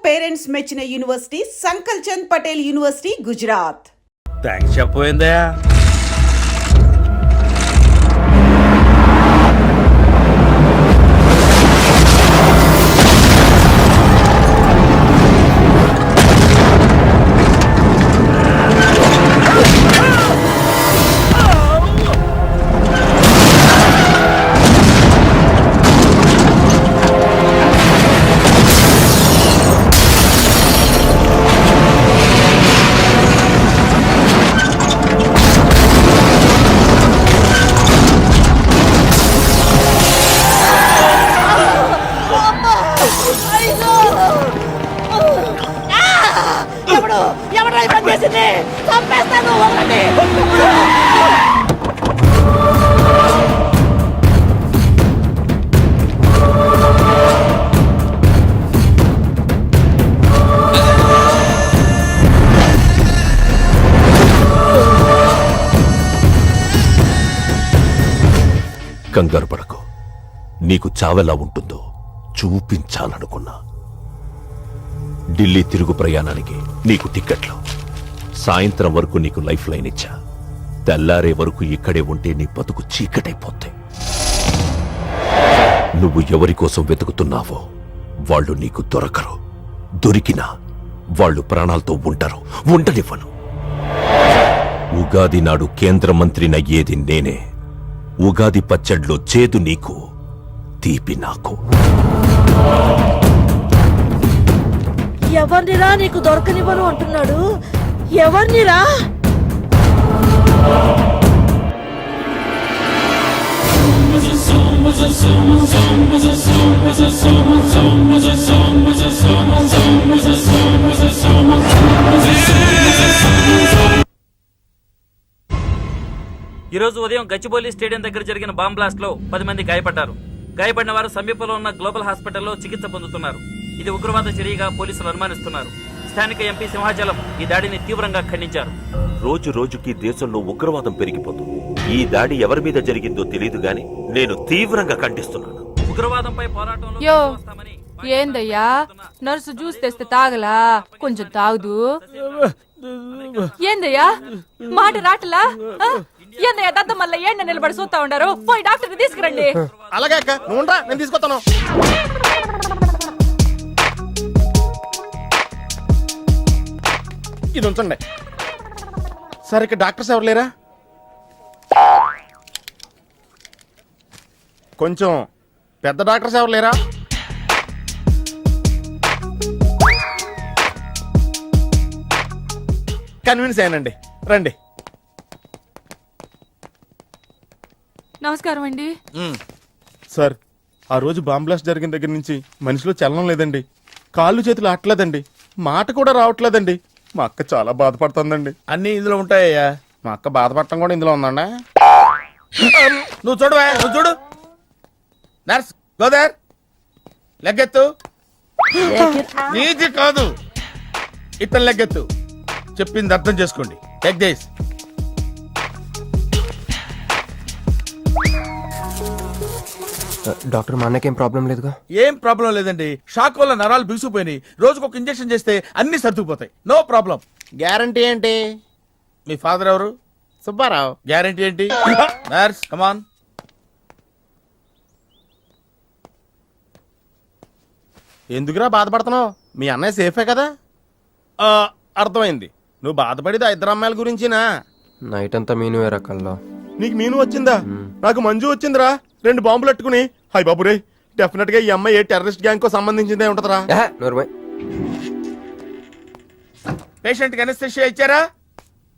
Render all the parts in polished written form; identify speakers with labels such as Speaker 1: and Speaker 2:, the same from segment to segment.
Speaker 1: Parents మెచ్చిన university Sankal Chand Patel university Gujarat.
Speaker 2: Thanks చెప్పబోయిందా?
Speaker 3: కంగారు పడకు. నీకు చావెలా ఉంటుందో చూపించాలనుకున్నా. ఢిల్లీ తిరుగు ప్రయాణానికి నీకు టిక్కెట్లు. సాయంత్రం వరకు నీకు లైఫ్ లైన్ ఇచ్చా. తెల్లారే వరకు ఇక్కడే ఉంటే నీ బతుకు చీకటైపోతాయి. నువ్వు ఎవరి కోసం వెతుకుతున్నావో వాళ్ళు నీకు దొరకరు. దొరికినా వాళ్ళు ప్రాణాలతో ఉంటారు. ఉండనివ్వను. ఉగాది నాడు కేంద్ర మంత్రినయ్యేది నేనే. ఉగాది పచ్చడ్లో చేదు నీకు, తీపి నాకు.
Speaker 4: ఎవరినిరా నీకు దొరకనివ్వను అంటున్నాడు? ఎవరినిరా?
Speaker 5: ఈరోజు ఉదయం గచ్చిబౌలి స్టేడియం దగ్గర జరిగిన బాంబ్ బ్లాస్ట్ లో 10 మంది గాయపడ్డారు. గాయపడిన వారు సమీపంలో ఉన్న గ్లోబల్ హాస్పిటల్లో చికిత్స పొందుతున్నారు. ఇది ఉగ్రవాద చర్యగా పోలీసులు అనుమానిస్తున్నారు. స్థానిక ఎంపీ సింహాచలం ఈ దాడిని తీవ్రంగా ఖండించారు.
Speaker 3: రోజు రోజుకి దేశంలో ఉగ్రవాదం పెరిగిపోతుంది. ఈ దాడి ఎవరి మీద జరిగిందో తెలియదు గాని నేను తీవ్రంగా ఖండిస్తున్నాను.
Speaker 5: ఉగ్రవాదంపై పోరాటంలో
Speaker 6: యో ఏందయ్యా, నర్సు జ్యూస్ తెస్తే తాగలా? కొంచెం తాగుదు. ఏందయ్యా మాట రాటలా? ఏందయ్యా దద్ద మళ్ళీ ఏండ నిలబడి చూస్తా ఉండారు? పోయి డాక్టర్ తీసుకురండి.
Speaker 2: అలాగే అక్క, నువ్వు ఉండరా, నేను తీసుకొస్తాను. ఇది ఉంచండి. సార్ ఇక్కడ డాక్టర్స్ ఎవరు లేరా? కొంచెం పెద్ద డాక్టర్స్ ఎవరు లేరా? కన్విన్స్ అయ్యానండి, రండి.
Speaker 6: నమస్కారం అండి.
Speaker 2: సార్, ఆ రోజు బాంబ్ బ్లాస్ట్ జరిగిన దగ్గర నుంచి మనిషిలో చలనం లేదండి. కాళ్ళు చేతులు ఆటలేదండి. మాట కూడా రావట్లేదండి. మా అక్క చాలా బాధపడుతుందండి.
Speaker 7: అన్ని ఇందులో ఉంటాయ్యా.
Speaker 2: మా అక్క బాధపడటం కూడా ఇందులో ఉందండి.
Speaker 7: నువ్వు చూడవా, నువ్వు చూడు. నర్స్ గోదర్, లెగ్గెత్తు. నీది కాదు, ఇతను లెగ్గెత్తు. చెప్పింది అర్థం చేసుకోండి. Take this.
Speaker 8: డాక్టర్, మా అన్నకేం ప్రాబ్లం లేదుగా?
Speaker 7: ఏం ప్రాబ్లం లేదండి. షాక్ వల్ల నరాలు బిగుసిపోయినాయి. రోజుకు ఒక ఇంజెక్షన్ చేస్తే అన్ని సర్దుకుపోతాయి. No problem.
Speaker 2: గ్యారంటీ ఏంటి?
Speaker 7: మీ ఫాదర్ ఎవరు?
Speaker 2: సుబ్బారావు.
Speaker 7: గ్యారంటీ ఏంటి? నర్స్ కమాన్.
Speaker 2: ఎందుకురా బాధపడుతున్నావు? మీ అన్నయ్య సేఫే కదా? అర్థమైంది. నువ్వు బాధపడేది ఆ ఇద్దరు అమ్మాయిల గురించినా?
Speaker 8: నైట్ అంతా మీను రకాల్లో.
Speaker 2: నీకు మీను వచ్చిందా? నాకు మంజు వచ్చిందిరా. 2 బాంబులు అట్టుకుని. హాయ్ బాబురే, డెఫినెట్ గా ఈ అమ్మాయి ఏ టెర్రరిస్ట్ గ్యాంగ్ కో సంబంధించిందే ఉంటదరా.
Speaker 7: పేషెంట్ కి అనస్థిషియా ఇచ్చారా?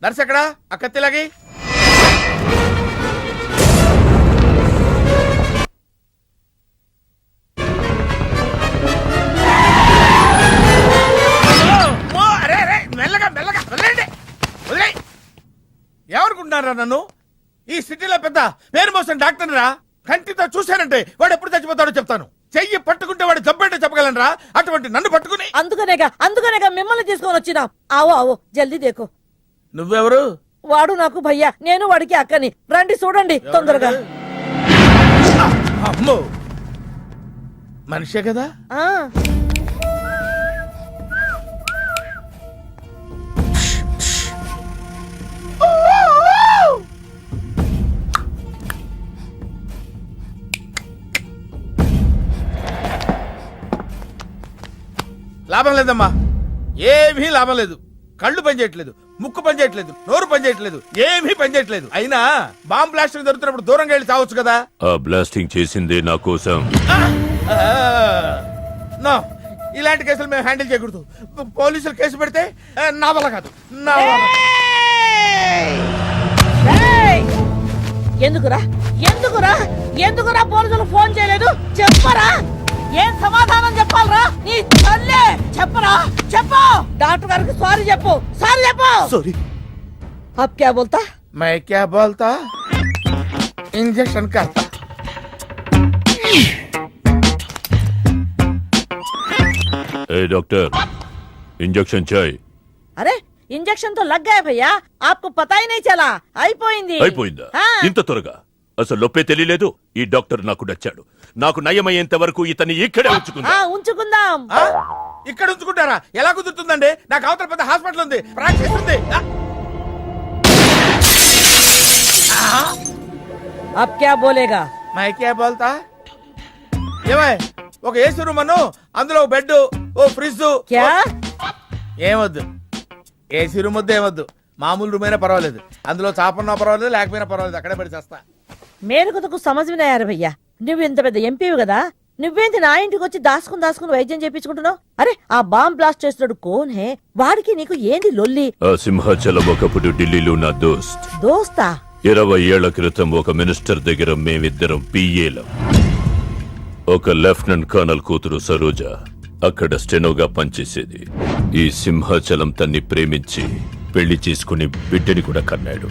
Speaker 7: నర్స్ ఎక్కడా? ఆ కత్తిలాగి. మెల్లగా మెల్లగా వదిలేయండి, వదిలేయ్. ఏమనుకుంటున్నారా నన్ను? ఈ సిటీలో పెద్ద పేరు మోసిన డాక్టర్ రా. కంటితో చూశానంటే వాడు ఎప్పుడు చచ్చిపోతాడో చెప్తాను. చెయ్యి పట్టుకుంటే వాడు జబ్బేంటో చెప్పగలనరా? అటువంటి నన్ను పట్టుకుని.
Speaker 4: అందుకనేగా మిమ్మల్ని తీసుకొని వచ్చినా. ఆవో ఆవో జల్దీ దేకో.
Speaker 7: నువ్వెవరు?
Speaker 4: వాడు నాకు భయ్యా, నేను వాడికి అక్కని. రండి చూడండి తొందరగా.
Speaker 7: అమ్మో, మనిషే కదా? లాభం లేదమ్మా, ఏమీ లాభం లేదు. కళ్ళు పనిచేయట్లేదు, ముక్కు పనిచేయట్లేదు, నోరు పనిచేయట్లేదు, ఏమీ పనిచేయట్లేదు. అయినా బాంబ్ బ్లాస్టింగ్ జరుగుతున్నప్పుడు దూరంగా వెళ్ళి చావచ్చు కదా.
Speaker 3: ఆ బ్లాస్టింగ్ చేసిందే నా కోసం.
Speaker 7: నో, ఇలాంటి కేసులు మేము హ్యాండిల్ చేయకూడదు. పోలీసులు కేసు పెడితే నా వల్ల కాదు, నా వల్ల.
Speaker 4: ఏయ్! ఎందుకురా ఎందుకురా ఎందుకురా పోలీసులు ఫోన్ చేయలేదు? చెప్పరా, ఏం సమాధానం చెప్పాలరా? నీ తల్లే చెప్పరా, చెప్పు. డాక్టర్ గారికి సారీ చెప్పు, సారీ చెప్పు.
Speaker 2: సారీ.
Speaker 4: అబ్ క్యా బోల్తా?
Speaker 7: मैं क्या बोलता, इंजेक्शन करता.
Speaker 3: ఏ డాక్టర్, ఇంజెక్షన్ చేయి.
Speaker 4: అరే ఇంజెక్షన్ తో లగ్ గయా భయ్యా, ఆప్కో పతా హీ నహీ చలా. అయిపోయింది.
Speaker 3: అయిపోయిందా?
Speaker 4: ఆ.
Speaker 3: ఇంత త్వరగా? అసలు నొప్పే తెలియలేదు. ఈ డాక్టర్ నాకు నచ్చాడు. నాకు నయమయ్యేంత వరకు ఇతన్ని ఇక్కడే ఉంచుకుందా.
Speaker 4: ఉంచుకుందాం.
Speaker 7: ఆ? ఇక్కడ ఉంచుకుంటారా? ఎలా కుదురుతుందండి? నాకు అవతల పెద్ద హాస్పిటల్ ఉంది, ప్రాక్టీస్ ఉంది.
Speaker 4: అబ్ క్యా బోలేగా?
Speaker 7: मैं क्या बोलता, ఏమై ఒక ఏసీ రూమ్ అను, అందులో ఒక బెడ్, ఓ ఫ్రిడ్జ్.
Speaker 4: క్యా?
Speaker 7: ఏమొద్దు, ఏసీ రూమ్ వద్దు, ఏమొద్దు. మామూలు రూమ్ అయినా పర్వాలేదు, అందులో చాపన్నా పర్వాలేదు, లేకపోయినా పర్వాలేదు, అక్కడే పడి చేస్తా.
Speaker 4: మేలుకు సమజ్మినాయారు భయ్యా. నువ్వు ఇంత పెద్ద ఎంపీవి కదా, నువ్వేంటి నా ఇంటికి వచ్చి దాసుకుని వైద్యం చేయించుకుంటున్నావు? అరే ఆ బాంబ్ బ్లాస్ట్ చేస్తున్నాడు కోన్ హే, వాడికి నీకు ఏంది లొల్లి?
Speaker 3: ఆ సింహాచలం ఒకప్పుడు ఢిల్లీలో నా దోస్త్.
Speaker 4: దోస్తా?
Speaker 3: 20 ఏళ్ల క్రితం ఒక మినిస్టర్ దగ్గర మేమిద్దరం పిఏలం. ఒక లెఫ్టినెంట్ కర్నల్ కూతురు సరోజ అక్కడ స్టెనోగా పనిచేసేది. ఈ సింహాచలం తన్ని ప్రేమించి పెళ్లి చేసుకుని బిడ్డని కూడా కన్నాడు.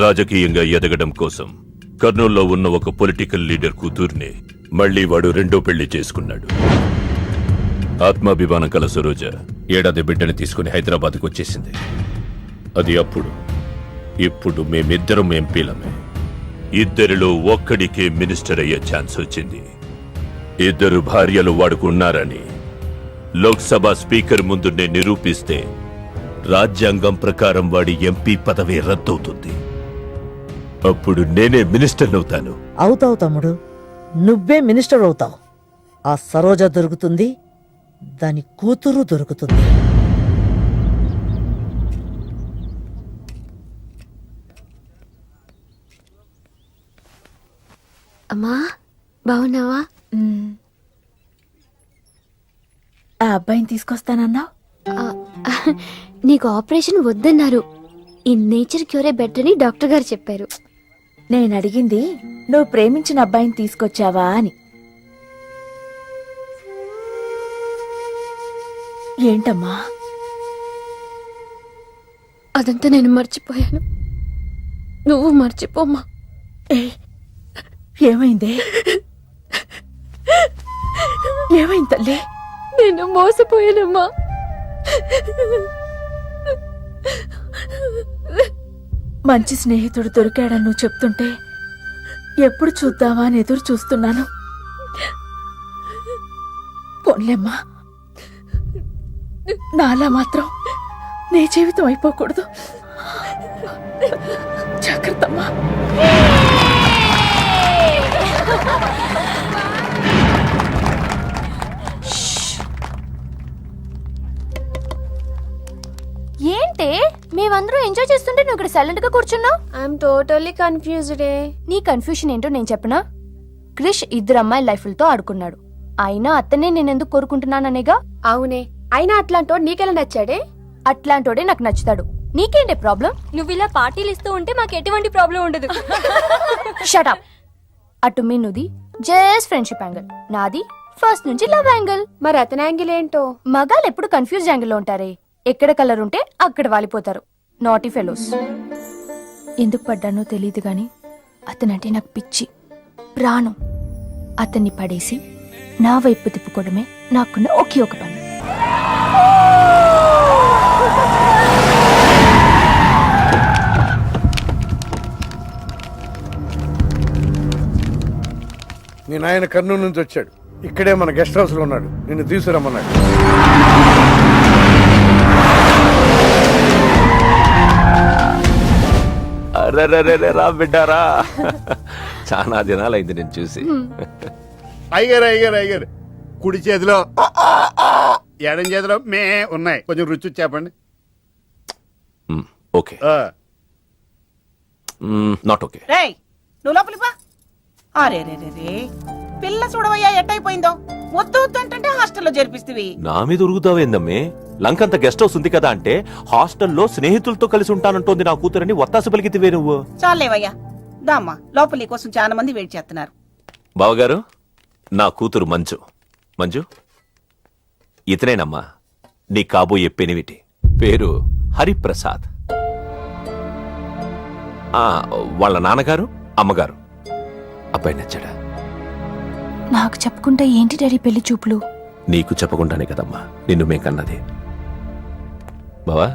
Speaker 3: రాజకీయంగా ఎదగడం కోసం కర్నూల్లో ఉన్న ఒక పొలిటికల్ లీడర్ కూతుర్ని మళ్లీ వాడు రెండో పెళ్లి చేసుకున్నాడు. ఆత్మాభిమానం కల సరోజ ఏడాది బిడ్డని తీసుకుని హైదరాబాద్కు వచ్చేసింది. అది అప్పుడు. ఇప్పుడు మేమిద్దరం ఎంపీలమే. ఇద్దరిలో ఒక్కడికే మినిస్టర్ అయ్యే ఛాన్స్ వచ్చింది. 2 భార్యలు వాడుకున్నారని లోక్సభ స్పీకర్ ముందు నేను నిరూపిస్తే రాజ్యాంగం ప్రకారం వాడి ఎంపీ పదవి రద్దవుతుంది. అప్పుడు నేనే మినిస్టర్ అవుతాను.
Speaker 4: అవుతావు తమ్ముడు, నువ్వే మినిస్టర్ అవుతావు. ఆ సరోజ దొరుకుతుంది, దాని కూతురు దొరుకుతుంది.
Speaker 9: అమ్మా బాగున్నావా?
Speaker 6: ఆ అబ్బాయిని తీసుకొస్తానన్నావు.
Speaker 9: నీకు ఆపరేషన్ వద్దన్నారు. ఈ నేచర్ క్యూరే బెటర్ అని డాక్టర్ గారు చెప్పారు.
Speaker 6: నేను అడిగింది నువ్వు ప్రేమించిన అబ్బాయిని తీసుకొచ్చావా అని. ఏంటమ్మా?
Speaker 9: అదంతా నేను మర్చిపోయాను. నువ్వు మర్చిపోమ్మా.
Speaker 6: ఏమైందే? ఏమైంది తల్లి?
Speaker 9: నేను మోసపోయానమ్మా.
Speaker 6: మంచి స్నేహితుడు దొరికాడని నువ్వు చెప్తుంటే ఎప్పుడు చూద్దామా అని ఎదురు చూస్తున్నాను. పోన్లేమ్మా, నాలా మాత్రం నీ జీవితం అయిపోకూడదు. జాగ్రత్తమ్మా.
Speaker 9: ఏంటే మేమందరం ఎంజాయ్ చేస్తుంటే నువ్వు ఇక్కడ సైలెంట్ గా కూర్చున్నావు? I'm totally confused. నీ కన్ఫ్యూషన్ ఏంటో నేను చెప్పనా? క్రిష్ 2 అమ్మాయి లైఫ్లతో ఆడుకున్నాడు. అయినా అతనే నేనెందుకు కోరుకుంటున్నాననేగా. అవునే, అయినా అట్లాంటోడు నీకెలా నచ్చాడే? అట్లాంటోడే నాకు నచ్చుతాడు. నీకేంటే ప్రాబ్లం?
Speaker 10: నువ్వు ఇలా పార్టీలు ఇస్తూ ఉంటే మాకు ఎటువంటి ప్రాబ్లం ఉండదు.
Speaker 9: Shut up. అటు మీనుది జస్ట్ ఫ్రెండ్షిప్ యాంగిల్, నాది ఫస్ట్ నుంచి లవ్ యాంగిల్. మరి అతని యాంగిల్ ఏంటో? మగాళ్ళు ఎప్పుడు కన్ఫ్యూజ్ యాంగిల్ లో ఉంటారే. ఎక్కడ కలర్ ఉంటే అక్కడ వాలిపోతారు. Naughty fellows. ఎందుకు పడ్డానో తెలియదు గాని అతనంటే నాకు పిచ్చి, ప్రాణం. అతన్ని పడేసి నా వైపు తిప్పుకోవడమే నాకున్న ఒకే ఒక పని.
Speaker 11: నీ నాయన కర్నూలు నుంచి వచ్చాడు. ఇక్కడే మన గెస్ట్ హౌస్ లో ఉన్నాడు. నిన్ను తీసుకురమ్మన్నాడు.
Speaker 3: అరెరెరెరె, రా బిడ్డారా. చాలా దినాలైంది నేను చూసి.
Speaker 2: అయ్యారు కుడి చేతిలో
Speaker 7: ఎడం చేతిలో మే ఉన్నాయి, కొంచెం రుచి చెప్పండి.
Speaker 3: Okay not okay.
Speaker 4: రేయ్ నువ్వు లోపలికి పా. అరే రే రే రే పిల్ల చూడవయ్యా ఎట్టయిపోయిందో. వద్దు వద్దు అంటే హాస్టల్లో చేర్పిస్తేవి.
Speaker 3: నా మీద ఉరుగుతావేందమ్మే? లంకంత గెస్ట్ హౌస్ ఉంది కదా అంటే హాస్టల్లో స్నేహితులతో కలిసి ఉంటానంటోంది నా కూతురని ఒత్తాస పలికితివే నువ్వు.
Speaker 4: చాలేవయ్యా దామ్మా, లోపలి కోసం చాలా మంది వెయిట్ చేస్తున్నారు.
Speaker 3: బావగారు, నా కూతురు మంజు. మంజు, ఇతనేనమ్మా నీ కాబోయే పెనివిటి. పేరు హరిప్రసాద్. వాళ్ళ నాన్నగారు అమ్మగారు. అబ్బాయి నచ్చాడా?
Speaker 9: నాకు చెప్పుకుంటే ఏంటి డాడీ పెళ్లి చూపులు?
Speaker 3: నీకు చెప్పకుండానే కదమ్మా నిన్ను మేం కన్నది. బావా,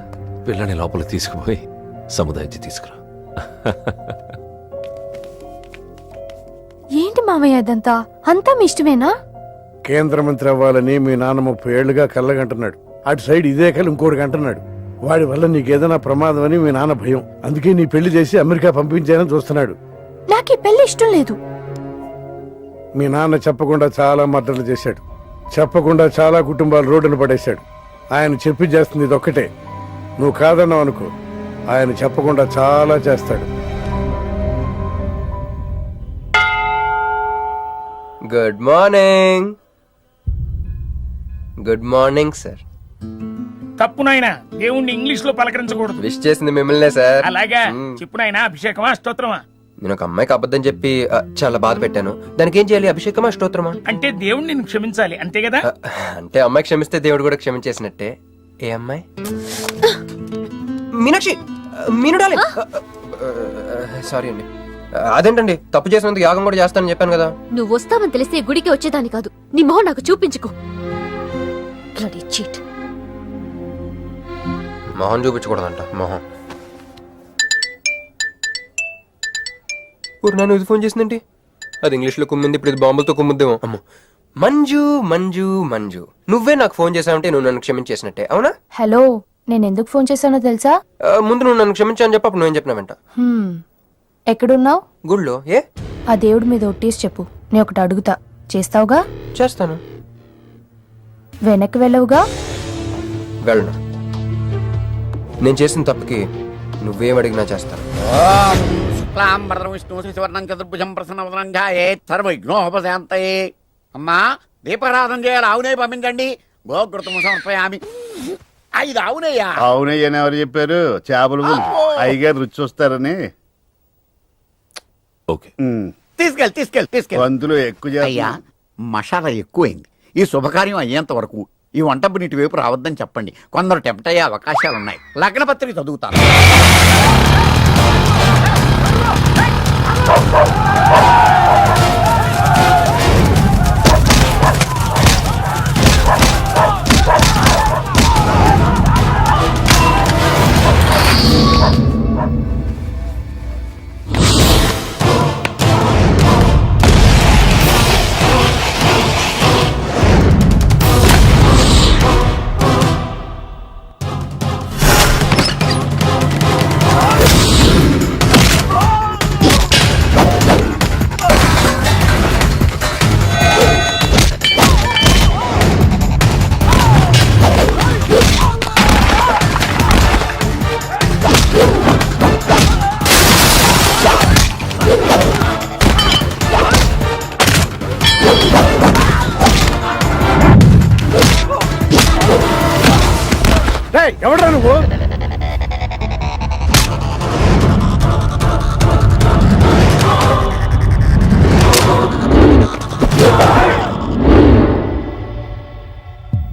Speaker 3: పిల్లని లోపలికి తీసుకుపోయి సముదాయించి తీసుకురా.
Speaker 9: ఏంటి మావయ్య అదంతా? అంతా మీ ఇష్టమేనా?
Speaker 11: కేంద్ర మంత్రి అవ్వాలని మీ నాన్న 30 ఏళ్లుగా కళ్ళగంటున్నాడు. అటు సైడ్ ఇదే కళ్ళు ఇంకోటి అంటున్నాడు. వాడి వల్ల నీకేదైనా ప్రమాదం అని మీ నాన్న భయం. అందుకే నీ పెళ్లి చేసి అమెరికా పంపించాలని చూస్తున్నాడు.
Speaker 9: నాకు ఈ పెళ్లి ఇష్టం లేదు.
Speaker 11: మీ నాన్న చెప్పకుండా చాలా మర్డర్లు చేశాడు. చెప్పకుండా చాలా కుటుంబాలు రోడ్డున పడేశాడు. ఆయన చెప్పి చేస్తుంది ఇదొక్కటే. నువ్వు కాదన్నావు అనుకో, ఆయన చెప్పకుండా చాలా చేస్తాడు.
Speaker 8: Good morning. Good morning sir.
Speaker 7: తప్పు నాయన, దేవుణ్ణి ఇంగ్లీష్ లో పలకరించకూడదు.
Speaker 8: విష్ చేసింది మిమ్మల్నే సార్.
Speaker 7: అలాగా చెప్పు నాయన, అభిషేకమా స్తోత్రమా?
Speaker 8: నేను ఒక అమ్మాయికి అబద్ధం చెప్పి చాలా బాధ పెట్టాను. దానికి ఏం చేయాలి? అభిషేకమా స్తోత్రమా?
Speaker 7: అంటే దేవుణ్ణి నిన్ను క్షమించాలి అంతే కదా?
Speaker 8: అంటే అమ్మాయి క్షమిస్తే దేవుడు కూడా క్షమించేసినట్టే. ఏ అమ్మాయి? మీనాక్షి, మీను డార్లింగ్. సారీ అండి. అదేంటండి, తప్పు చేసినందుకు యాగం కూడా చేస్తానని చెప్పాను కదా.
Speaker 10: నువ్వు వస్తావని తెలిస్తే గుడికి వచ్చేదాన్ని కాదు. నీ మొహం నాకు చూపించుకో. చీట్.
Speaker 8: మొహం చూపించకూడదంట. మొహం నన్ను ఇది ఫోన్ చేసిందండి. అది ఇంగ్లీష్లో కుమ్మింది, ఇప్పుడు ఇది బాంబులతో కుమ్ముద్దేమో. అమ్మో. మంజు మంజు మంజు, నువ్వే నాకు ఫోన్ చేసావంటే నువ్వు నన్ను క్షమించేసినట్టే, అవునా?
Speaker 9: హలో, నేను ఎందుకు ఫోన్ చేశానో తెలుసా?
Speaker 8: ముందు నువ్వు నన్ను క్షమించాను చెప్పు, అప్పుడు నువ్వేం చెప్పినావంట.
Speaker 9: ఎక్కడున్నావు?
Speaker 8: గుళ్ళో. ఏ?
Speaker 9: ఆ దేవుడి మీద ఒట్టేసి చెప్పు. నేను ఒకటి అడుగుతా, చేస్తావుగా?
Speaker 8: చేస్తాను.
Speaker 9: వెనక్కి వెళ్ళవుగా?
Speaker 8: వెళ్ళను. నేను చేసిన తప్పుకి నువ్వేం అడిగినా చేస్తాను.
Speaker 7: అమ్మా, దీపారాధన చేయాలి. ఆవునే పంపించండి. గోకృతము సమర్పయామి. 5 ఆవునయ్యా.
Speaker 12: అవునయ్యని ఎవరు చెప్పారు? చేపలు అయ్యగారు రుచి చూస్తారని.
Speaker 3: ఓకే,
Speaker 7: తీసుకెళ్ళి
Speaker 12: అందులో ఎక్కువ
Speaker 7: అయ్యా, మసాలా ఎక్కువైంది. ఈ శుభకార్యం అయ్యేంత వరకు ఈ వంటపు నీటి వైపు రావద్దని చెప్పండి. కొందరు టెంప్ట్ అయ్యే అవకాశాలున్నాయి. లగ్న పత్రిక చదువుతాను.
Speaker 11: ఎవడ్రా నువ్వు?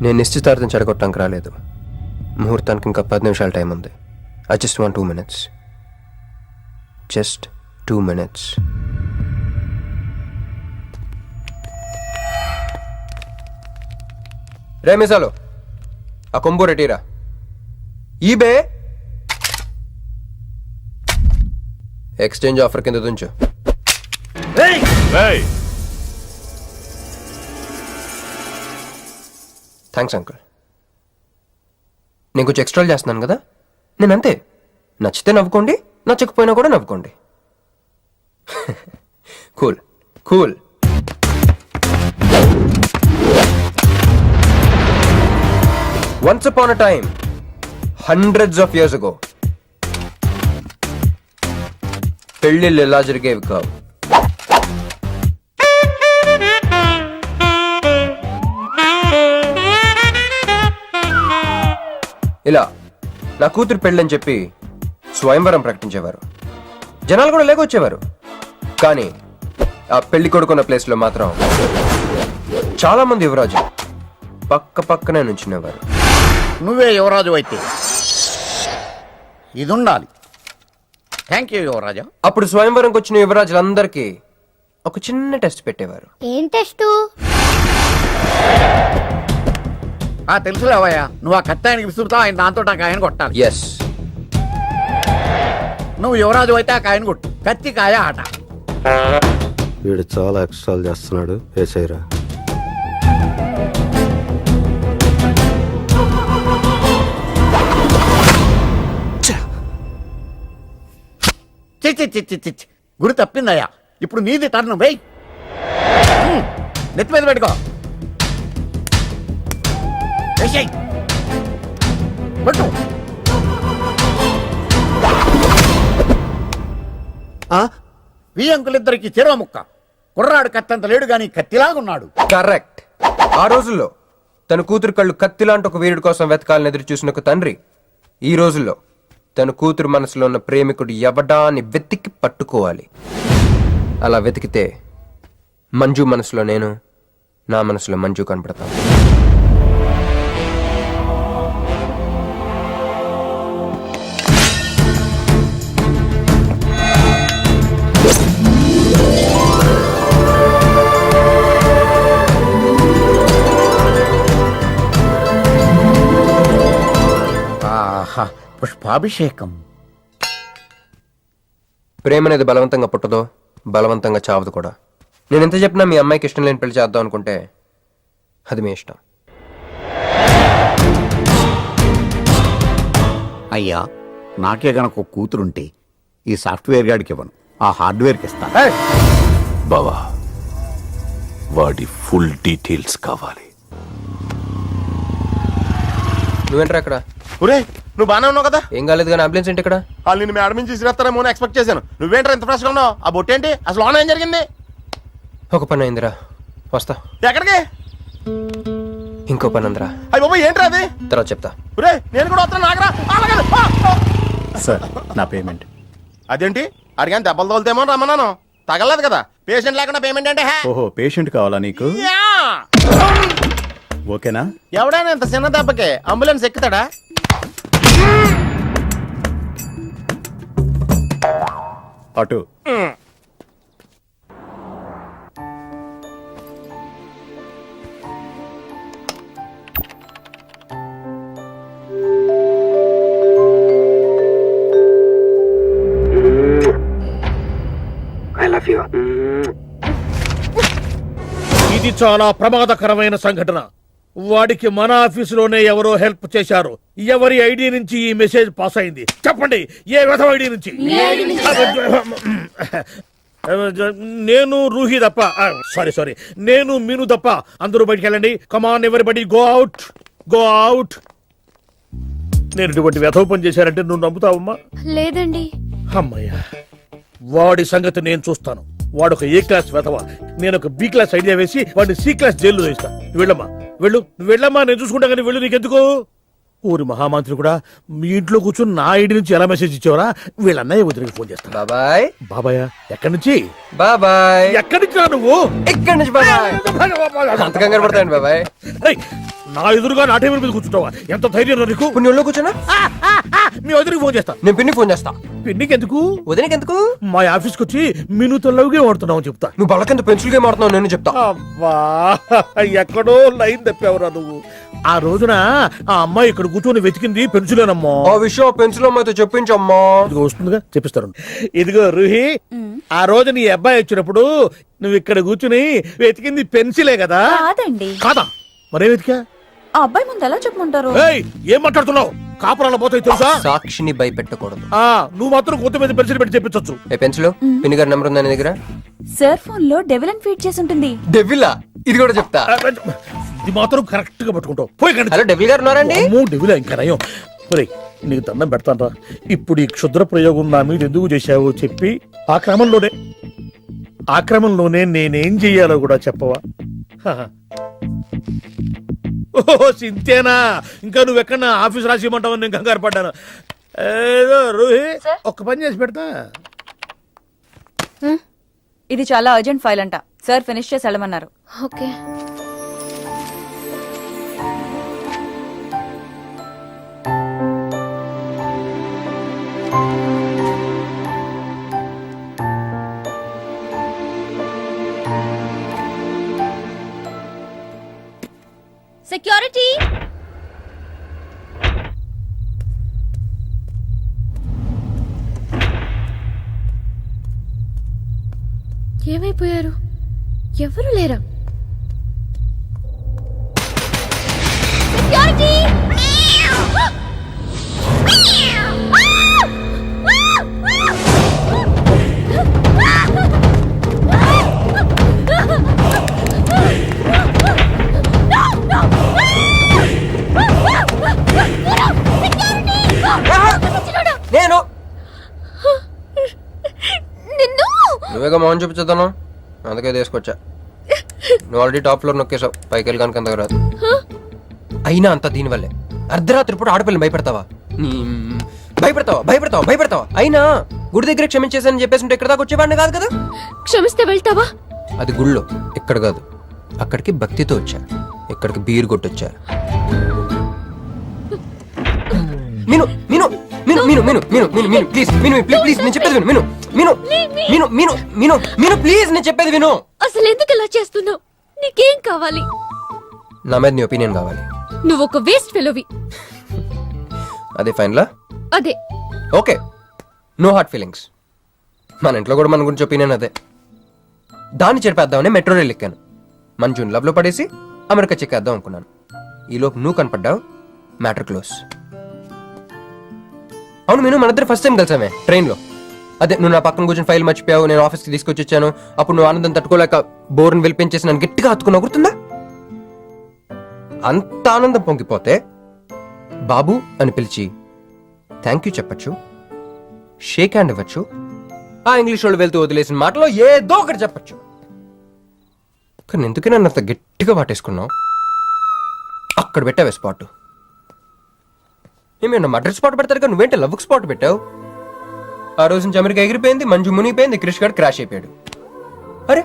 Speaker 8: నేను నిశ్చితార్థం చెడగొట్టడానికి రాలేదు. ముహూర్తానికి ఇంకా 10 నిమిషాల టైం ఉంది. I just want 2 minutes. Just 2 minutes. రే మిసాలో, ఆ కొంబు రెటీరా. ఈబే ఎక్స్చేంజ్ ఆఫర్ కింద తుంచు. Thanks uncle. నేను కొంచెం ఎక్స్ట్రాలు చేస్తున్నాను కదా, నేను అంతే. నచ్చితే నవ్వుకోండి, నచ్చకపోయినా కూడా నవ్వుకోండి. Cool cool. Once upon a time, hundreds of years ago, పెళ్లిళ్ళు ఎలా జరిగేవి కావు. ఇలా నా కూతురు పెళ్ళని చెప్పి స్వయంవరం ప్రకటించేవారు. జనాలు కూడా లేకొచ్చేవారు. కానీ ఆ పెళ్లి కొడుకున్న ప్లేస్ లో మాత్రం చాలా మంది యువరాజు పక్క పక్కనే నుంచునేవారు.
Speaker 12: నువ్వే యువరాజు అయితే ఇది ఉండాలి. థ్యాంక్ యూ యువరాజా.
Speaker 8: అప్పుడు స్వయంవరంకి వచ్చిన యువరాజులందరికీ ఒక చిన్న టెస్ట్ పెట్టేవారు.
Speaker 9: ఏం టెస్ట్?
Speaker 12: తెలుసులేవయ్యా, నువ్వు ఆ కత్తి ఆయనకి విసురుతావు, ఆయన దాంతో ఆ కాయను కొట్టాలి.
Speaker 8: ఎస్,
Speaker 12: నువ్వు యువరాజు అయితే ఆ కాయను కొట్టు. కత్తి కాయ ఆట.
Speaker 11: వీడు చాలా ఎక్స్ట్రాలు చేస్తున్నాడు. ఏసైరా.
Speaker 12: చిచ్చి గురి తప్పిందయ్యా. ఇప్పుడు నీది టర్న్. వెయ్, నెత్తి మీద పెట్టుకో. వేసేయ్. కొట్టు. ఈ అంకులిద్దరికి చెరువ ముక్క. కుర్రాడు కత్తంత లేడు గాని కత్తిలాగున్నాడు.
Speaker 8: కరెక్ట్. ఆ రోజుల్లో తన కూతురు కళ్ళు కత్తిలాంటి ఒక వీరుడి కోసం వెతకాలని ఎదురు చూసిన ఒక తండ్రి ఈ రోజుల్లో తన కూతురు మనసులో ఉన్న ప్రేమికుడు ఎవడా అని వెతికి పట్టుకోవాలి. అలా వెతికితే మంజు మనసులో నేను, నా మనసులో మంజు కనపడతాను.
Speaker 12: పుష్పాభిషేకం.
Speaker 8: ప్రేమ అనేది బలవంతంగా పుట్టదో, బలవంతంగా చావదు కూడా. నేను ఎంత చెప్పినా మీ అమ్మాయికి ఇష్టం లేని పెళ్లి చేద్దాం అనుకుంటే అది మీ ఇష్టం.
Speaker 12: అయ్యా, నాకే గనక ఒక కూతురుంటే ఈ సాఫ్ట్వేర్ గాడికి ఇవ్వను, ఆ హార్డ్వేర్కి ఇస్తాను.
Speaker 3: బావా, వాడి ఫుల్ డీటెయిల్స్ కావాలి.
Speaker 8: నువ్వేంట్రా అక్కడ?
Speaker 2: ఒరే, నువ్వు బానే ఉన్నావు కదా?
Speaker 8: ఏం కాలేదు కానీ అంబులెన్స్ ఏంటి ఇక్కడ?
Speaker 2: వాళ్ళు నిన్ను మేడం నుంచి తీసుకురాస్తారేమో అని ఎక్స్పెక్ట్ చేశాను. నువ్వేంట్రా ఇంత ఫ్రెష్గా ఉన్నావు? ఆ బొట్టేంటి? అసలు లోన ఏం జరిగింది?
Speaker 8: ఒక పని అయిందిరా, వస్తా.
Speaker 2: ఎక్కడికి?
Speaker 8: ఇంకో పని ఉందిరా.
Speaker 2: అయ్యి బాబా, ఏంట్రా అది?
Speaker 8: తర్వాత చెప్తా.
Speaker 2: ఒరే, నేను కూడా వస్తాను. నాగరా
Speaker 12: సార్, నా పేమెంట్.
Speaker 2: అదేంటి? అడిగాను దెబ్బలు తోలుతేమో రమ్మన్నాను. తగలలేదు కదా. పేషెంట్ లేకుండా పేమెంట్ అంటే?
Speaker 12: ఓహో, పేషెంట్ కావాలా నీకు? ఓకేనా?
Speaker 2: ఎవడైనా ఇంత చిన్న దెబ్బకి అంబులెన్స్ ఎక్కుతాడా?
Speaker 12: అటు.
Speaker 7: ఇది చాలా ప్రమాదకరమైన సంఘటన. వాడికి మన ఆఫీసులోనే ఎవరో హెల్ప్ చేశారు. ఎవరి ఐడి నుంచి ఈ మెసేజ్ పాస్ అయింది? చెప్పండి, ఏ విధం ఐడి నుంచి? నేను రూహి తప్ప, సారీ, నేను మీను తప్ప అందరూ బయటికి వెళ్ళండి. కమాన్ ఎవరిబడి, గో అవుట్, గో అవుట్. నేను ఇటువంటి వ్యధవ పని చేశారంటే నువ్వు నమ్ముతావమ్మా?
Speaker 9: లేదండి.
Speaker 7: అమ్మయ్యా, వాడి సంగతి నేను చూస్తాను. వాడు ఒక ఏ క్లాస్ వెధవ, నేను ఒక బి క్లాస్ ఐడియా వేసి వాడిని సి క్లాస్ జైల్లో వేస్తా. వెళ్ళమ్మా, నువ్వు వెళ్ళమ్మా, నేను చూసుకుంటా. కానీ వెళ్ళు, నీకెందుకు? ఊరి మహామంత్రి కూడా మీ ఇంట్లో కూర్చొని నా ఐడి నుంచి ఎలా మెసేజ్ ఇచ్చేవరా? వీళ్ళన్నయ్య వదిలికి ఫోన్ చేస్తా.
Speaker 8: బాబాయ్.
Speaker 7: బాబాయ్ ఎక్కడి నుంచి?
Speaker 8: బాబాయ్.
Speaker 7: ఎక్కడి నుంచి రా నువ్వు?
Speaker 8: ఎక్కడి నుంచి బాబాయ్? అంత కంగారు పడతాయండి బాబాయ్.
Speaker 7: నా ఎదురుగా నా టేబుల్ మీద కూర్చుంటావా? ఎంత ధైర్యం నీకు?
Speaker 8: ఇప్పుడు నువ్వు కూర్చోనా?
Speaker 7: మీ వదిలికి ఫోన్ చేస్తా.
Speaker 8: నేను పిన్ని ఫోన్ చేస్తా.
Speaker 7: పిన్నికి ఎందుకు?
Speaker 8: వదినకి ఎందుకు?
Speaker 7: మా ఆఫీస్కి వచ్చి మీనుతో లవ్గా వాడుతున్నావు చెప్తా.
Speaker 8: నువ్వు బలకంత పెన్సిల్ గేమ్ ఆడుతున్నావు, నేను చెప్తా.
Speaker 7: అబ్బా, ఎక్కడో లైన్ తప్పావురా నువ్వు. ఆ రోజున ఆ అమ్మాయి ఇక్కడ కూర్చొని వెతికింది పెన్సిలేనమ్మా.
Speaker 8: ఆ విషయం పెన్సిల్ అమ్మాయితో చెప్పించమ్మా.
Speaker 7: ఇదిగో వస్తుందిగా, చెప్పిస్తాను. ఇదిగో రూహి, ఆ రోజు నీ అబ్బాయి వచ్చినప్పుడు నువ్వు ఇక్కడ కూర్చుని వెతికింది పెన్సిలే కదా?
Speaker 6: కాదండి.
Speaker 7: కాదా? మరే వెతికా?
Speaker 6: ఆ అబ్బాయి ముందు ఎలా చెప్పమంటారు?
Speaker 7: ఏం మాట్లాడుతున్నావు? కాపురాల పోతాయి తెలుసా?
Speaker 8: సాక్షిని భయపెట్టకూడదు.
Speaker 7: నువ్వు మాత్రం కొత్త మీద పెన్సిల్ పెట్టి చెప్పించొచ్చు.
Speaker 8: ఏ పెన్సిల్? పిన్ని గారి నెంబర్ ఉందా నీ దగ్గర?
Speaker 6: సార్ ఫోన్ లో డెవిల్ అని ఫీడ్ చేసి ఉంటుంది.
Speaker 8: డెవిలా? ఇది కూడా చెప్తా.
Speaker 7: ఇది మాత్రం కరెక్ట్ గా పట్టుకుంటావు. పోయి
Speaker 8: హలో డెవిల్ గారు ఉన్నారండి?
Speaker 7: డెవిలా ఇంకా నయం. ఒరేయ్ నీకు దండం పెడతాను రా. ఇప్పుడు ఈ క్షుద్ర ప్రయోగం నా మీద ఎందుకు చేశావో చెప్పి ఆ క్రమంలోనే నేనేం చెయ్యాలో కూడా చెప్పవా? ఓహో సింతేనా? ఇంకా నువ్వెక్కడ ఆఫీస్ రాసిమంటావని నేను కంగారు పడ్డాను. ఏదో రోహి ఒక్క పని చేసి పెడతా.
Speaker 6: ఇది చాలా అర్జెంట్ ఫైల్ అంట సార్, ఫినిష్ చేసి వెళ్ళమన్నారు.
Speaker 10: ఓకే. సెక్యూరిటీ. ఏమైపోయారు? ఎవరు లేరా? సెక్యూరిటీ.
Speaker 8: నేను
Speaker 10: నిన్ను
Speaker 8: నువ్వేగా మౌన్ చూపించుతాను, అందుకే తీసుకొచ్చా. నువ్వు ఆల్రెడీ టాప్ ఫ్లోర్ నొక్కేసావు, పైకి వెళ్ళి కనుక అంతగా రాదు. అయినా అంతా దీనివల్లే. అర్ధరాత్రి పూట ఆడపిల్లని భయపెడతావా? భయపెడతావా? అయినా గుడి దగ్గర క్షమించేసానని చెప్పేసి ఉంటే ఇక్కడ దాకా వచ్చేవాడిని కాదు కదా.
Speaker 10: క్షమిస్తే వెళ్తావా?
Speaker 8: అది గుళ్ళో, ఇక్కడ కాదు. అక్కడికి భక్తితో వచ్చా, ఇక్కడికి బీరు కొట్టొచ్చా. మిను మిను మిను మిను మిను మిను మిను మిను ప్లీజ్ మిను ప్లీజ్ నేను చెప్పేది విను. మిను మిను మిను మిను మిను ప్లీజ్ నేను చెప్పేది విను.
Speaker 10: అసలు ఎందుకు ఇలా చేస్తున్నావు? నీకేం కావాలి?
Speaker 8: నా మీద నీ ఒపీనియన్ కావాలి.
Speaker 10: నువ్వు ఒక వేస్ట్ ఫెలోవి.
Speaker 8: అదే ఫైన్లా?
Speaker 10: అదే.
Speaker 8: Okay, no heart feelings. మన ఇంట్లో కూడా మన గురించి ఒపీనియన్ అదే. దాన్ని చెరిపేద్దామని మెట్రో రైల్ ఎక్కాను. మంజుని లవ్ లో పడేసి అమెరికా చెక్కేద్దాం అనుకున్నాను. ఈలోపు నువ్వు కనపడ్డావు, మ్యాటర్ క్లోజ్. అవును నేను మన ఇద్దరు ఫస్ట్ టైం కలిసామే ట్రైన్లో. అదే నువ్వు నా పక్కన కూర్చొని ఫైల్ మర్చిపోయావు, నేను ఆఫీస్కి తీసుకొచ్చి వచ్చాను. అప్పుడు నువ్వు ఆనందం తట్టుకోలేక బోర్ని వెలిపించేసి నన్ను గట్టిగా హత్తుకున్నావు, గుర్తుందా? అంత ఆనందం పొంగిపోతే బాబు అని పిలిచి థ్యాంక్ యూ చెప్పచ్చు, షేక్ హ్యాండ్ ఇవ్వచ్చు, ఆ ఇంగ్లీష్ వాళ్ళు వెళ్తూ వదిలేసిన మాటలో ఏదో ఒకటి చెప్పచ్చు. కానీ ఎందుకే నన్ను అంత గట్టిగా వాటేసుకున్నావు? అక్కడ పెట్టావే స్పాట్. ఏమైనా మర్డర్ స్పాట్ పెడతారు కదా, నువ్వేంటి లవ్ స్పాట్ పెట్టావు? ఆ రోజు నుంచి అమెరికా ఎగిరిపోయింది, మంజు మునిగిపోయింది, క్రిష్ గారు క్రాష్ అయిపోయాడు. అరే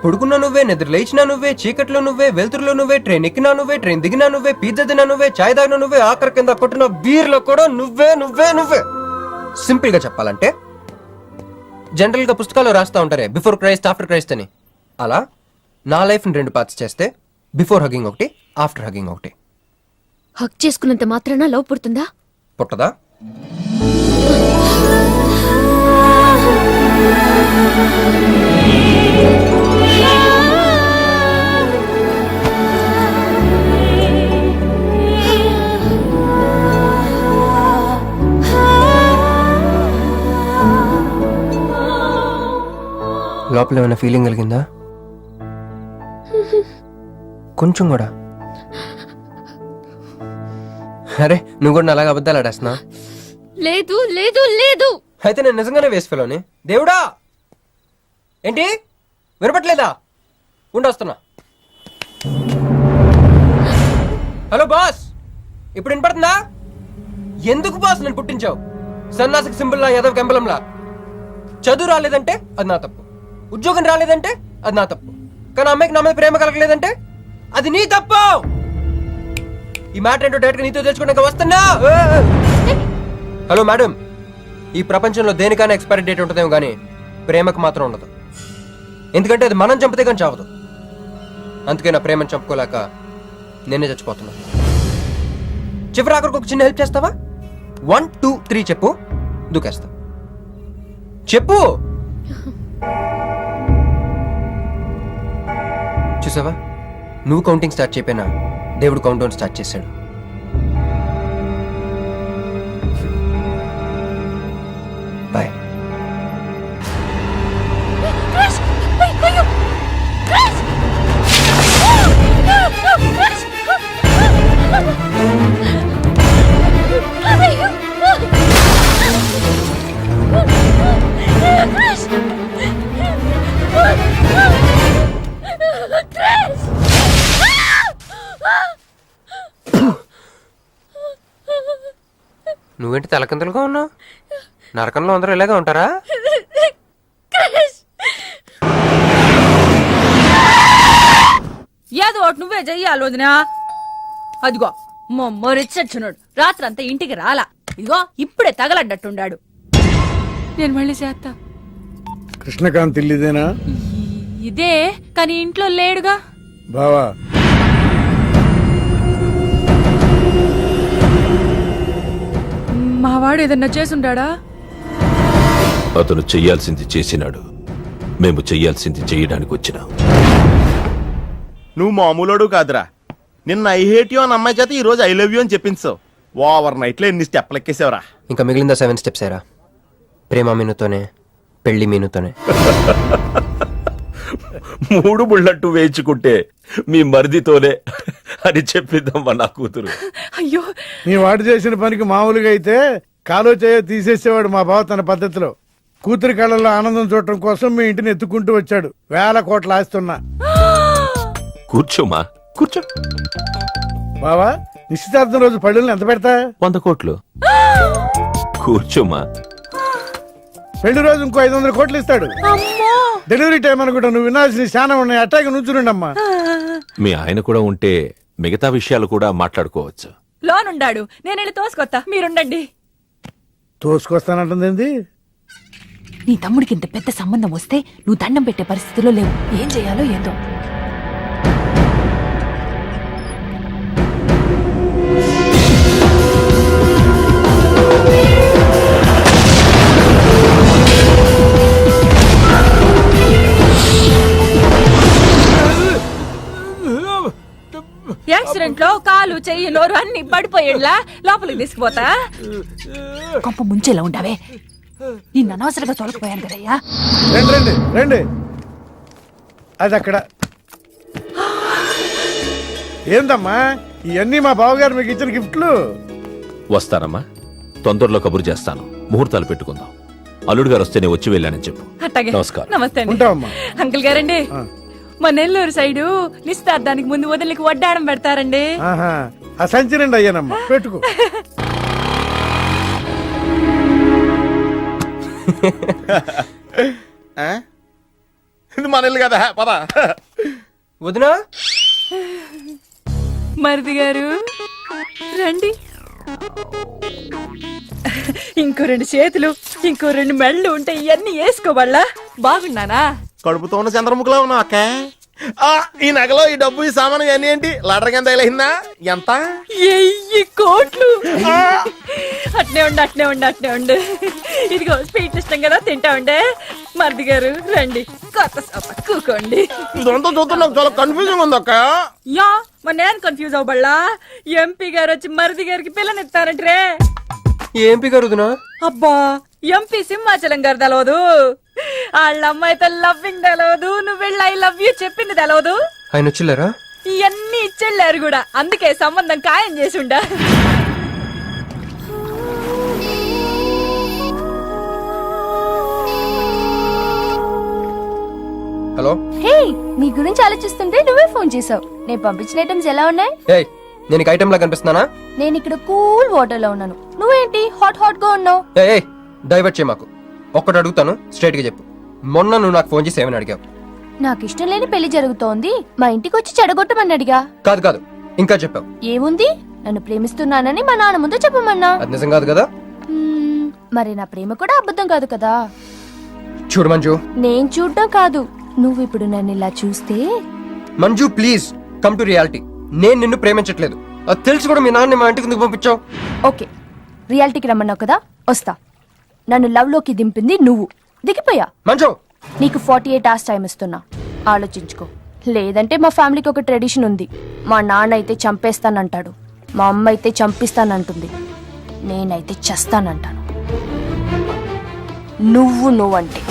Speaker 8: పడుకున్నా నువ్వే, నిద్ర లేచినా నువ్వే, చీకట్లో నువ్వే, వెలుతురులో నువ్వే, ట్రైన్ ఎక్కినా నువ్వే, ట్రైన్ దిగినా నువ్వే, పిజ్జా తిన్నా నువ్వే, చాయ్ తాగినా నువ్వే, ఆఖరి కింద కొట్టిన బీర్లో కూడా నువ్వే నువ్వే నువ్వే. సింపుల్ గా చెప్పాలంటే జనరల్ గా పుస్తకాల్లో రాస్తా ఉంటారే బిఫోర్ క్రైస్ట్ ఆఫ్టర్ క్రైస్ట్ అని, అలా నా లైఫ్ ని 2 పార్ట్స్ చేస్తే బిఫోర్ హగ్గింగ్ ఒకటి, ఆఫ్టర్ హగ్గింగ్ ఒకటి.
Speaker 10: హక్ చేసుకున్నంత మాత్రాన లవ్ పుడుతుందా?
Speaker 8: పుట్టదా? లోపల ఏమైనా ఫీలింగ్ కలిగిందా? కొంచెం కూడా? అరే నువ్వు కూడా అలాగే అబద్ధాలు ఆడేస్తున్నా?
Speaker 10: లేదు లేదు లేదు.
Speaker 8: అయితే నేను నిజంగానే వేస్ట్ ఫెలోని. దేవుడా ఏంటి వినపట్లేదా? ఉండొస్తున్నా. హలో బాస్, ఇప్పుడు వినపడుతుందా? ఎందుకు బాస్ నన్ను పుట్టించావు? సన్నాసికి సింబల్ లా, యాదవ్ కెంబలంలా. చదువు రాలేదంటే అది నా తప్పు, ఉద్యోగం రాలేదంటే అది నా తప్పు, కానీ అమ్మాయికి నా మీద ప్రేమ కలగలేదంటే అది నీ తప్పు. ఈ మ్యాటర్ ఏంటో డైరెక్ట్ గా నీతో తెలుసుకోవడానికి వస్తున్నా. హలో మేడం, ఈ ప్రపంచంలో దేనికైనా ఎక్స్పైరీ డేట్ ఉంటుందేమో కానీ ప్రేమకు మాత్రం ఉండదు. ఎందుకంటే అది మనం చంపితే కానీ చావదు. అందుకే నా ప్రేమను చంపుకోలేక నేనే చచ్చిపోతున్నా. చివరి ఆఖరికి ఒక చిన్న హెల్ప్ చేస్తావా? 1 2 3 చెప్పు, దూకేస్తా. చెప్పు. చూసావా, నువ్వు కౌంటింగ్ స్టార్ట్ చేయపోయినా దేవుడు కౌంట్ డౌన్ స్టార్ట్ చేశాడు. బాయ్.
Speaker 10: క్రాష్! అయ్యో! క్రాష్!
Speaker 8: నువ్వేంటి తలకిందులుగా ఉన్నావు? నరకంలో అందరూ ఇలాగే ఉంటారా?
Speaker 4: ఏదో ఒకటి నువ్వే చెయ్యాలి వదినా. అదిగో మొరిచ్చచ్చున్నాడు, రాత్రంతా ఇంటికి రాలా. ఇదిగో ఇప్పుడే తగలడ్డట్టుండాడు. నేను మళ్ళీ చేస్తా.
Speaker 11: కృష్ణకాంత్ ఇల్లుదేనా?
Speaker 4: ఇదే, కానీ ఇంట్లో లేడుగా.
Speaker 11: బావా,
Speaker 4: మావాడు ఏదన్నా చేసుండాడా?
Speaker 3: అతను చెయ్యాల్సింది చేసినాడు. మేము చెయ్యాల్సింది చెయ్యడానికి వచ్చినాం.
Speaker 2: నువ్వు మామూలోడు కాదురా. నిన్న ఐ హేట్ యూ అని అమ్మాయి చేత ఈ రోజు ఐ లవ్ యూ అని చెప్పించావు. ఓవర్ నైట్ లో ఎన్ని స్టెప్లు ఎక్కేసావురా.
Speaker 8: ఇంకా మిగిలిందా 7 స్టెప్స్ ఏరా? ప్రేమ మీనుతోనే, పెళ్లి మీనుతోనే.
Speaker 3: 3 బుల్లట్టు వేయించుకుంటే మీ మరిదితోనే అని చెప్పిద్దమ్మా నా కూతురు.
Speaker 4: అయ్యో,
Speaker 11: నీ వాడు చేసిన పనికి మామూలుగా అయితే కాలో చేయో తీసేసేవాడు మా బావ తన పద్ధతిలో. కూతురి కళ్ళల్లో ఆనందం చూడటం కోసం మీ ఇంటిని ఎత్తుకుంటూ వచ్చాడు. 1000 కోట్లు ఆస్తున్నా.
Speaker 3: కూర్చోమా, కూర్చో.
Speaker 11: బావా, నిశ్చితార్థం రోజు పళ్ళుల్ని ఎంత పెడతా?
Speaker 3: 100 కోట్లు. కూర్చోమా.
Speaker 11: పెళ్లి రోజు ఇంకో 500 కోట్లు ఇస్తాడు. డెలివరీ టైం అనుకుంటా. నువ్వు వినాల్సిన చాలా ఉన్నాయి. అట్టాగే నుంచుండమ్మా.
Speaker 3: మీ ఆయన కూడా ఉంటే మిగతా విషయాలు కూడా మాట్లాడుకోవచ్చు.
Speaker 4: లోనుండాడు, నేను వెళ్ళి తోసుకొత్తా, మీరుండండి.
Speaker 11: తోసుకొస్తానంటుంది ఏంది?
Speaker 4: నీ తమ్ముడికి ఇంత పెద్ద సంబంధం వస్తే నువ్వు దండం పెట్టే పరిస్థితిలో లేవు. ఏం చేయాలో ఏందో. యాక్సిడెంట్ లో కాలు, చెయ్యి, నోరు అన్ని పడిపోయేలా లోపలికి తీసుకుపోతా. కొంప ముంచేలా ఉండవే. నిన్ను అనవసరంగా తొలగిపోయాను కదయ్యా.
Speaker 11: రండి రండి రండి. అది అక్కడ. ఏందమ్మా ఇవన్నీ మా బావగారు మీకు ఇచ్చిన గిఫ్ట్లు?
Speaker 3: వస్తానమ్మా, తొందరలో కబురు చేస్తాను. ముహూర్తాలు పెట్టుకుందాం. అల్లుడు గారు వస్తే నేను వచ్చి వెళ్ళానని చెప్పు.
Speaker 4: అట్టాగే.
Speaker 3: నమస్కారం.
Speaker 4: నమస్తే అండి.
Speaker 11: ఉంటావమ్మా.
Speaker 4: అంకుల్ గారండి, మా నెల్లూరు సైడు నిశ్చితార్థానికి ముందు వదిలికి వడ్డాడం పెడతారండి.
Speaker 11: ఆహా, ఆ సంచి నిండి అయ్యానమ్మా, పెట్టుకో.
Speaker 2: ఇది మన ఇల్లు కదా, పద.
Speaker 8: వదినా,
Speaker 4: మరిది గారు రండి. ఇంకో 2 చేతులు, ఇంకో 2 మెళ్ళు ఉంటే ఇవన్నీ వేసుకోవాలా? బాగున్నానా?
Speaker 2: కడుపుతో ఉన్న చంద్రముఖిలో ఉన్నావు అక్క. ఈ నగలో ఈ డబ్బు ఈ సామాను ఇవన్నీ ఏంటి? లాటరీ కింద తగిలిందా? ఎంత?
Speaker 4: 1000 కోట్లు. అట్నే ఉండు, అట్నే ఉండు, అట్నే ఉండు. ఇదిగో స్వీట్ ఇష్టం కదా, తింటా ఉండే. మరిది గారు రండి, కొత్త సోఫా కూకోండి.
Speaker 2: ఇదంతా చూస్తే నాకు చాలా కన్ఫ్యూజింగ్ ఉంది అక్క.
Speaker 4: యా, మరి నేను కన్ఫ్యూజ్ అవ్వబల్లా. ఎంపీ గారు వచ్చి మరిది గారికి పిల్లనిస్తారంట్రే.
Speaker 8: ఏంపి గారు వదినా?
Speaker 4: అబ్బా, ఎంపీ సింహాచలం గారు తెలవదు. వాళ్ళ అమ్మాయితో లవ్వింగ్ తెలవదు. నువ్వు వెళ్ళి ఐ లవ్ యూ చెప్పింది తెలవదు.
Speaker 8: ఆయన వచ్చిల్లారా?
Speaker 4: ఇవన్నీ ఇచ్చెళ్ళారు కూడా. అందుకే సంబంధం ఖాయం చేసి ఉండా.
Speaker 8: హలో.
Speaker 9: హే, నీ గురించి ఆలోచిస్తుంటే నువ్వే ఫోన్ చేసావు. నేను పంపించిన ఐటమ్స్ ఎలా ఉన్నాయి?
Speaker 8: ఏయ్, నేను నీకు ఐటమ్ లా కనిపిస్తున్నానా?
Speaker 9: నేను ఇక్కడ కూల్ వాటర్ లో ఉన్నాను. నువ్వేంటి హాట్ హాట్ గా ఉన్నావు?
Speaker 8: ఏయ్, డైవర్ట్ చేయ మాకు. ఒక్కటి అడుగుతాను, స్ట్రైట్ గా చెప్పు. మొన్న నువ్వు నాకు ఫోన్ చేసి ఏమని అడిగావు?
Speaker 9: నాకు ఇష్టం లేని పెళ్లి జరుగుతోంది, మా ఇంటికి వచ్చి చెడగొట్టమని అడిగా.
Speaker 8: కాదు కాదు, ఇంకా చెప్పావు.
Speaker 9: ఏముంది, నన్ను ప్రేమిస్తున్నానని మా నాన్న ముందు చెప్పమన్నా.
Speaker 8: అది నిజం కాదు కదా?
Speaker 9: మరి నా ప్రేమ కూడా అబద్ధం కాదు కదా?
Speaker 8: చూడు మంజు.
Speaker 9: నేను చూడడం కాదు, నువ్వు ఇప్పుడు నన్ను ఇలా చూస్తే.
Speaker 8: Manju please come to reality. నేను నిన్ను ప్రేమించట్లేదు. అది తెలిసి కూడా మీ నాన్న మా ఇంటికి ఎందుకు పంపించావు?
Speaker 9: ఓకే, రియాలిటీకి రమ్మన్నావు కదా, వస్తా. నన్ను లవ్ లోకి దింపింది నువ్వు, దిగిపోయా.
Speaker 8: మంజు,
Speaker 9: నీకు 48 hours టైం ఇస్తున్నా, ఆలోచించుకో. లేదంటే మా ఫ్యామిలీకి ఒక ట్రెడిషన్ ఉంది. మా నాన్న అయితే చంపేస్తానంటాడు, మా అమ్మ అయితే చంపిస్తానంటుంది, నేనైతే చస్తానంటాను. నువ్వంటే.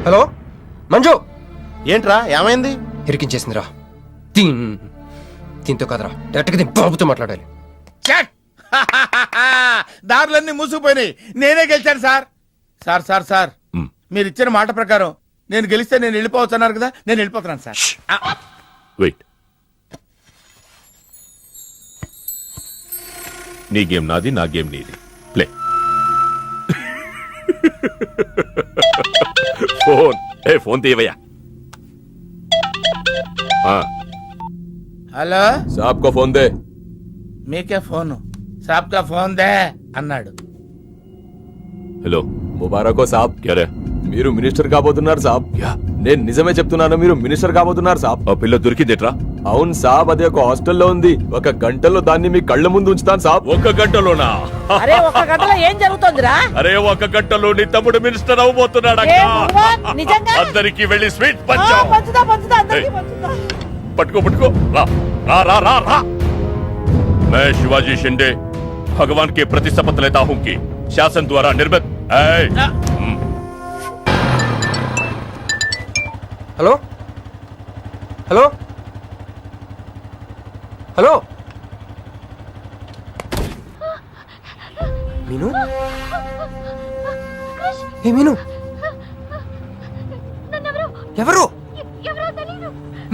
Speaker 8: హలో మంజు.
Speaker 2: ఏంట్రా, ఏమైంది?
Speaker 8: ఇరికించేసిందిరా. దీంతో కదరా, డైరెక్ట్గా బాబుతో మాట్లాడాలి.
Speaker 7: దారులన్నీ మూసుకుపోయినాయి. నేనే గెలిచాను సార్. సార్ సార్ సార్, మీరు ఇచ్చిన మాట ప్రకారం నేను గెలిస్తే నేను వెళ్ళిపోవచ్చు అన్నారు కదా, నేను వెళ్ళిపోతున్నాను సార్.
Speaker 3: వెయిట్. నీ గేమ్ నాది, నా గేమ్ నీది. ప్లే. ఫోన్ తీవయ్యా.
Speaker 7: హలో
Speaker 3: సాబ్ కో ఫోన్ దే.
Speaker 7: మీకే ఫోను సాబ్కా ఫోన్ దే అన్నాడు.
Speaker 3: హలో,
Speaker 13: ముబారకో సాబ్.
Speaker 3: క్యారే?
Speaker 13: మీరు మినిస్టర్ కాబోతున్నారు సాబ్. నేను నిజమే చెప్తున్నాను, మీరు మినిస్టర్ కాబోతున్నారు సాబ్.
Speaker 3: ఆ పిల్ల దొరికిందేట్రా?
Speaker 13: అవును సాబ్, అది ఒక హాస్టల్లో ఉంది. 1 గంటలో దాన్ని మీ కళ్ళ ముందు ఉంచుతాను సాబ్.
Speaker 3: 1 గంటలోనా?
Speaker 4: అరే 1 గంటలో ఏం జరుగుతుందిరా?
Speaker 3: అరే 1 గంటలో నీ తమ్ముడు మినిస్టర్ అవబోతున్నాడు.
Speaker 4: ఏ నువ్వా? నిజంగా?
Speaker 3: అందరికి వెళ్ళి స్వీట్
Speaker 4: ఆ, పంచుదా అందరికీ
Speaker 3: ఏయ్.
Speaker 4: పంచుదా.
Speaker 3: पटको रा रा रा रा रा। मैं शिवाजी शिंदे भगवान के प्रति शपथ लेता हूँ कि शासन द्वारा निर्मित
Speaker 8: హలో హలో హలో మీను ఏ మీను ఎవరు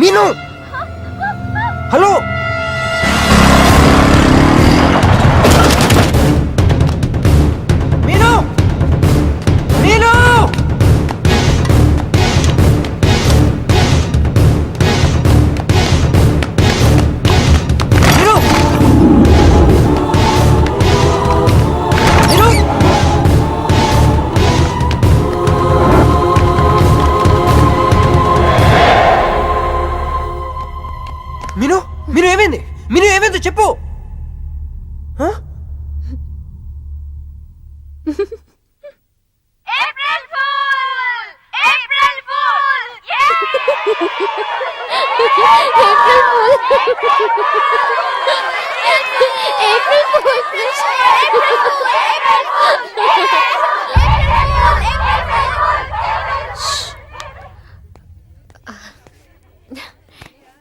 Speaker 8: మీను హలో మీను మీను మీను మీను ఏమైంది మీను ఏమైందో చెప్పు హ?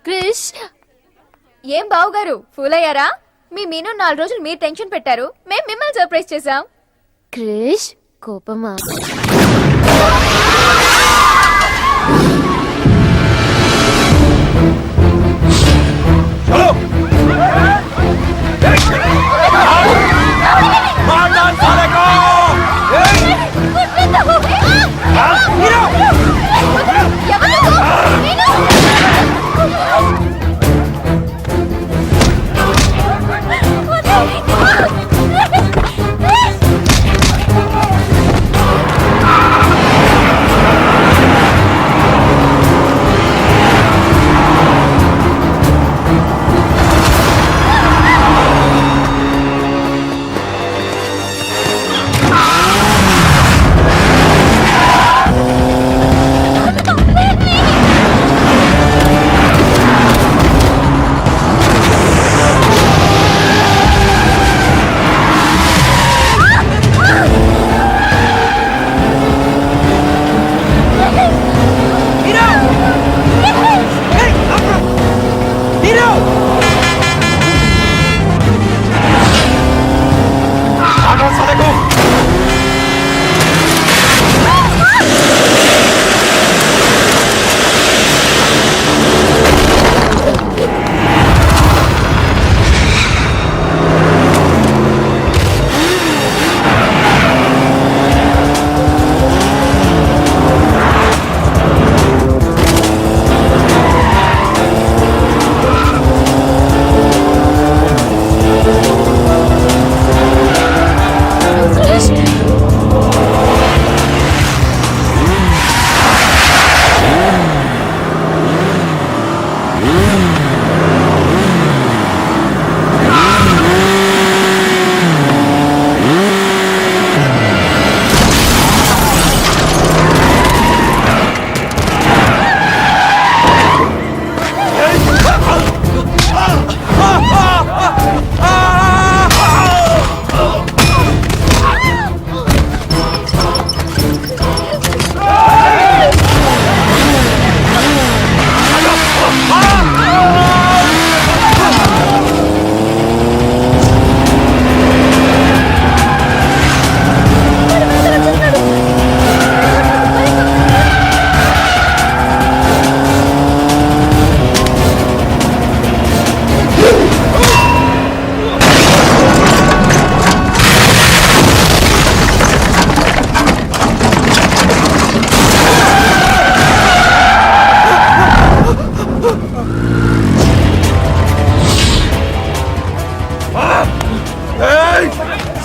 Speaker 9: క్రిష్ ఏం బావుగారు ఫూల్ అయ్యారా? మీ మీను 4 రోజులు మీరు టెన్షన్ పెట్టారు, మేము మిమ్మల్ని సర్ప్రైజ్ చేసాం. క్రిష్ కోపమా?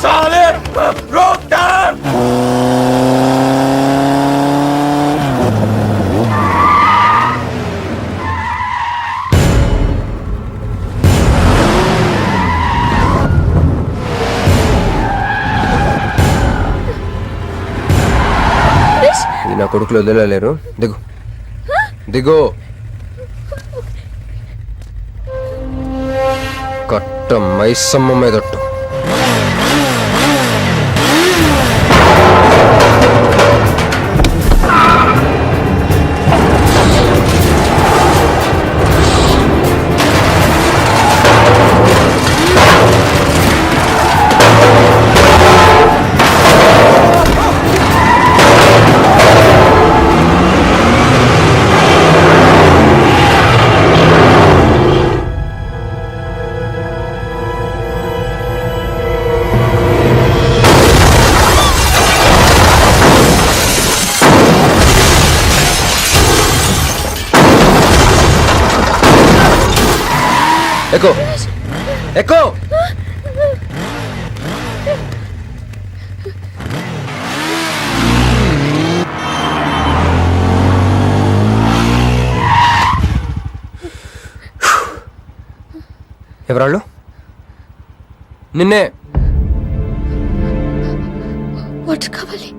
Speaker 7: साले रोक डाल
Speaker 8: ఈ నా కొడుకులు వదిలేలేరు. దిగు దిగు. కట్ట మైసమ్మ మీదట్టు. ఎక్కు ఎక్కు. ఎవరాళ్ళు? నిన్నే.
Speaker 10: వాటర్ కావాలి.